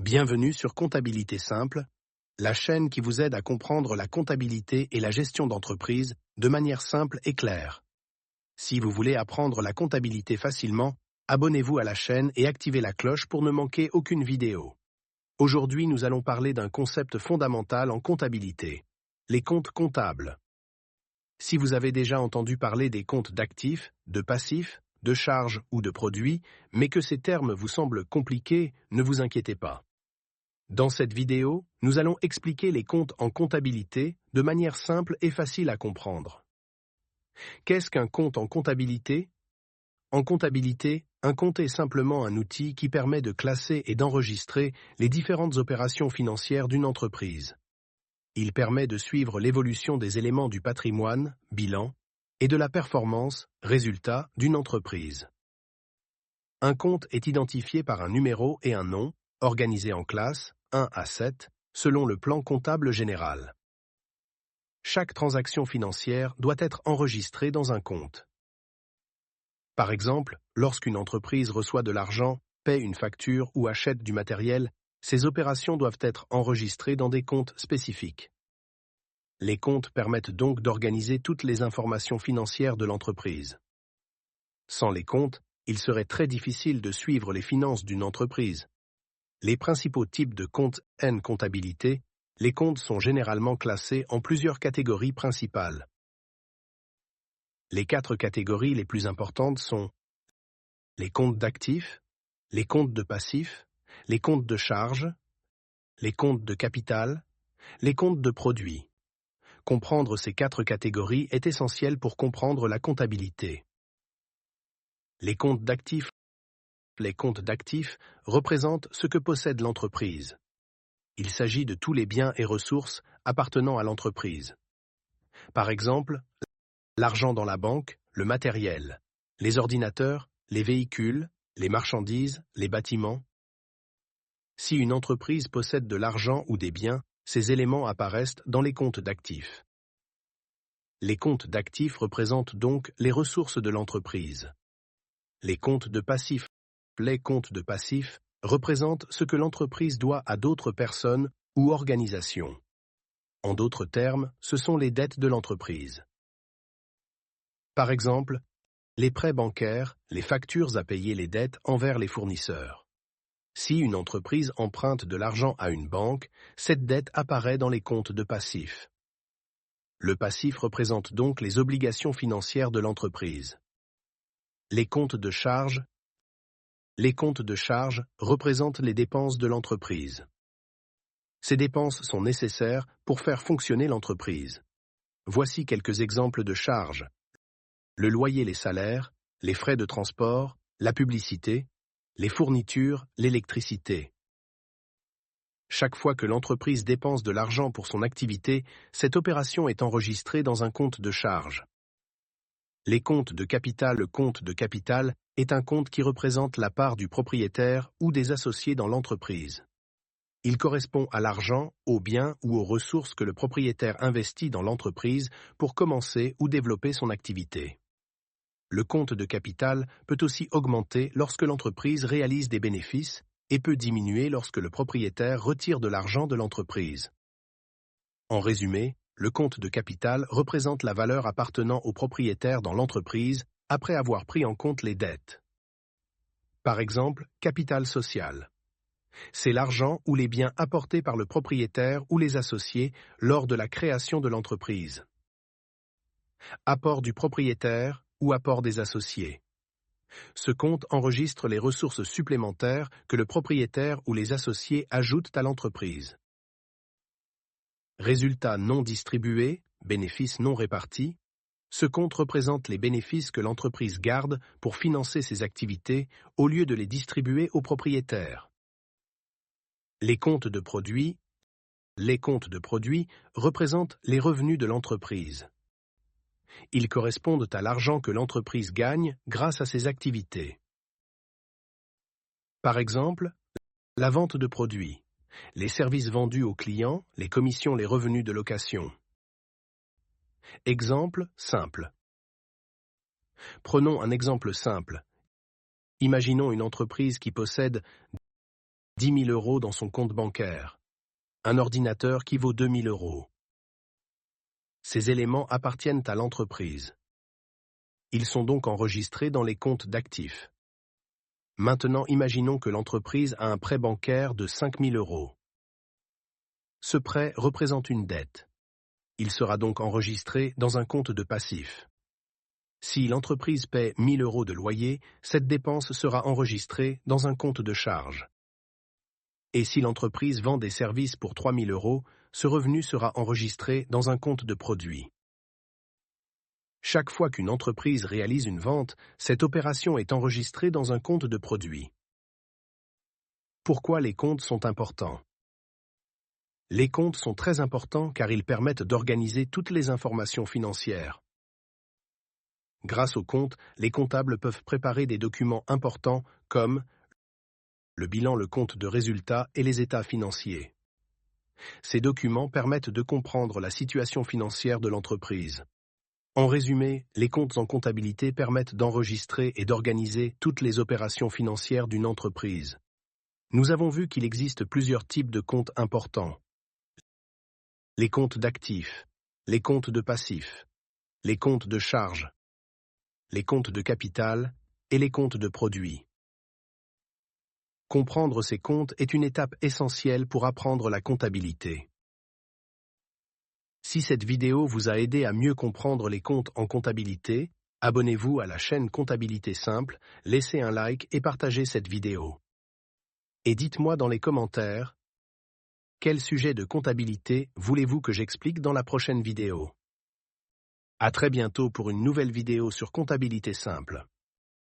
Bienvenue sur Comptabilité Simple, la chaîne qui vous aide à comprendre la comptabilité et la gestion d'entreprise de manière simple et claire. Si vous voulez apprendre la comptabilité facilement, abonnez-vous à la chaîne et activez la cloche pour ne manquer aucune vidéo. Aujourd'hui, nous allons parler d'un concept fondamental en comptabilité, les comptes comptables. Si vous avez déjà entendu parler des comptes d'actifs, de passifs, de charges ou de produits, mais que ces termes vous semblent compliqués, ne vous inquiétez pas. Dans cette vidéo, nous allons expliquer les comptes en comptabilité de manière simple et facile à comprendre. Qu'est-ce qu'un compte en comptabilité? En comptabilité, un compte est simplement un outil qui permet de classer et d'enregistrer les différentes opérations financières d'une entreprise. Il permet de suivre l'évolution des éléments du patrimoine, bilan, et de la performance, résultat, d'une entreprise. Un compte est identifié par un numéro et un nom, organisé en classes, 1 à 7, selon le plan comptable général. Chaque transaction financière doit être enregistrée dans un compte. Par exemple, lorsqu'une entreprise reçoit de l'argent, paie une facture ou achète du matériel, ces opérations doivent être enregistrées dans des comptes spécifiques. Les comptes permettent donc d'organiser toutes les informations financières de l'entreprise. Sans les comptes, il serait très difficile de suivre les finances d'une entreprise. Les principaux types de comptes en comptabilité, les comptes sont généralement classés en plusieurs catégories principales. Les 4 catégories les plus importantes sont les comptes d'actifs, les comptes de passifs, les comptes de charges, les comptes de capital, les comptes de produits. Comprendre ces 4 catégories est essentiel pour comprendre la comptabilité. Les comptes d'actifs représentent ce que possède l'entreprise. Il s'agit de tous les biens et ressources appartenant à l'entreprise. Par exemple, l'argent dans la banque, le matériel, les ordinateurs, les véhicules, les marchandises, les bâtiments. Si une entreprise possède de l'argent ou des biens, ces éléments apparaissent dans les comptes d'actifs. Les comptes d'actifs représentent donc les ressources de l'entreprise. Les comptes de passifs représentent ce que l'entreprise doit à d'autres personnes ou organisations. En d'autres termes, ce sont les dettes de l'entreprise. Par exemple, les prêts bancaires, les factures à payer les dettes envers les fournisseurs. Si une entreprise emprunte de l'argent à une banque, cette dette apparaît dans les comptes de passifs. Le passif représente donc les obligations financières de l'entreprise. Les comptes de charges représentent les dépenses de l'entreprise. Ces dépenses sont nécessaires pour faire fonctionner l'entreprise. Voici quelques exemples de charges. Le loyer, les salaires, les frais de transport, la publicité, les fournitures, l'électricité. Chaque fois que l'entreprise dépense de l'argent pour son activité, cette opération est enregistrée dans un compte de charges. Les comptes de capital. Le compte de capital est un compte qui représente la part du propriétaire ou des associés dans l'entreprise. Il correspond à l'argent, aux biens ou aux ressources que le propriétaire investit dans l'entreprise pour commencer ou développer son activité. Le compte de capital peut aussi augmenter lorsque l'entreprise réalise des bénéfices et peut diminuer lorsque le propriétaire retire de l'argent de l'entreprise. En résumé, le compte de capital représente la valeur appartenant au propriétaire dans l'entreprise après avoir pris en compte les dettes. Par exemple, capital social. C'est l'argent ou les biens apportés par le propriétaire ou les associés lors de la création de l'entreprise. Apport du propriétaire ou apport des associés. Ce compte enregistre les ressources supplémentaires que le propriétaire ou les associés ajoutent à l'entreprise. Résultats non distribués, bénéfices non répartis. Ce compte représente les bénéfices que l'entreprise garde pour financer ses activités au lieu de les distribuer aux propriétaires. Les comptes de produits. Les comptes de produits représentent les revenus de l'entreprise. Ils correspondent à l'argent que l'entreprise gagne grâce à ses activités. Par exemple, la vente de produits, les services vendus aux clients, les commissions, les revenus de location. Exemple simple. Prenons un exemple simple. Imaginons une entreprise qui possède 10 000 € dans son compte bancaire. Un ordinateur qui vaut 2 000 €. Ces éléments appartiennent à l'entreprise. Ils sont donc enregistrés dans les comptes d'actifs. Maintenant, imaginons que l'entreprise a un prêt bancaire de 5 000 €. Ce prêt représente une dette. Il sera donc enregistré dans un compte de passifs. Si l'entreprise paie 1 000 € de loyer, cette dépense sera enregistrée dans un compte de charges. Et si l'entreprise vend des services pour 3 000 €, ce revenu sera enregistré dans un compte de produits. Chaque fois qu'une entreprise réalise une vente, cette opération est enregistrée dans un compte de produits. Pourquoi les comptes sont importants? Les comptes sont très importants car ils permettent d'organiser toutes les informations financières. Grâce aux comptes, les comptables peuvent préparer des documents importants comme le bilan, le compte de résultats et les états financiers. Ces documents permettent de comprendre la situation financière de l'entreprise. En résumé, les comptes en comptabilité permettent d'enregistrer et d'organiser toutes les opérations financières d'une entreprise. Nous avons vu qu'il existe plusieurs types de comptes importants. Les comptes d'actifs, les comptes de passifs, les comptes de charges, les comptes de capital et les comptes de produits. Comprendre ces comptes est une étape essentielle pour apprendre la comptabilité. Si cette vidéo vous a aidé à mieux comprendre les comptes en comptabilité, abonnez-vous à la chaîne Comptabilité Simple, laissez un like et partagez cette vidéo. Et dites-moi dans les commentaires, quel sujet de comptabilité voulez-vous que j'explique dans la prochaine vidéo? À très bientôt pour une nouvelle vidéo sur Comptabilité Simple.